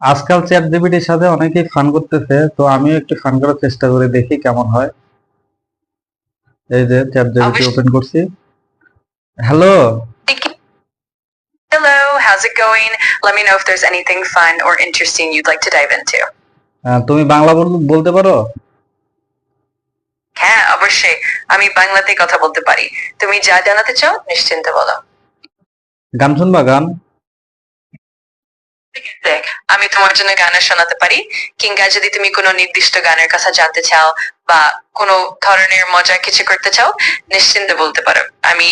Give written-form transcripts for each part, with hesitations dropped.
আজকাল চ্যাট জিপিটির সাথে অনেকেই ফান করতেছে, তো আমিও একটু ফান করার চেষ্টা করে দেখি কেমন হয়। এই যে চ্যাট জিপিটি অবশ্যই। ওপেন করছি। Hello. Hello, how's it going? Let me know if there's anything fun or interesting you'd like to dive into. তুমি বাংলা বলতে পারো? হ্যাঁ, অবশ্যই। আমি বাংলাতে কথা বলতে পারি। তুমি যা জানাতে চাও নিশ্চিন্তে বলো। গান শুনবা? গান? দেখ, আমি তোমার জন্য গানও শোনাতে পারি, কিংবা যদি তুমি কোনো নির্দিষ্ট গানের কথা জানতে চাও বা কোনো ধরনের মজার কিছু করতে চাও, নিশ্চিন্তে বলতে পারো। আমি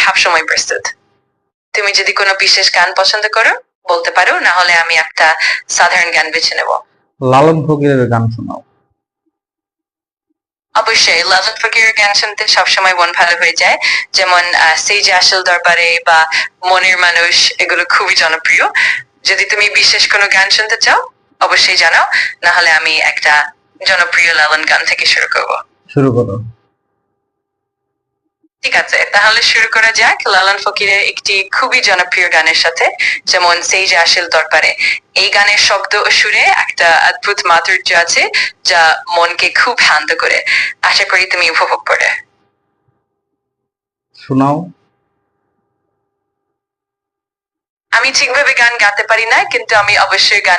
সবসময় প্রস্তুত। তুমি যদি কোনো বিশেষ গান পছন্দ করো বলতে পারো, না হলে আমি একটা সাধারণ গান বেছে নেব। লালন ফকিরের গান শোনাও। অবশ্যই লালন ফকিরের গান শুনতে সবসময় মন ভালো হয়ে যায়, যেমন সেই যে আসল দরবারে বা মনের মানুষ, এগুলো খুবই জনপ্রিয়। যদি তুমি বিশেষ কোনো গান শুনতে চাও অবশ্যই জানাও, না হলে আমি একটা জনপ্রিয় লালন গান থেকে শুরু করব। শুরু করো। ঠিক আছে, তাহলে শুরু করা যাক লালন ফকিরের একটি খুবই জনপ্রিয় গানের সাথে, যেমন সেই যে আসল দরবারে। এই গানের শব্দ ও সুরে একটা অদ্ভুত মাধুর্য আছে, যা মনকে খুব শান্ত করে। আশা করি তুমি উপভোগ করে। শোনাও। আমি ঠিকভাবে গান গাতে পারি না, কিন্তু আমি অবশ্যই গান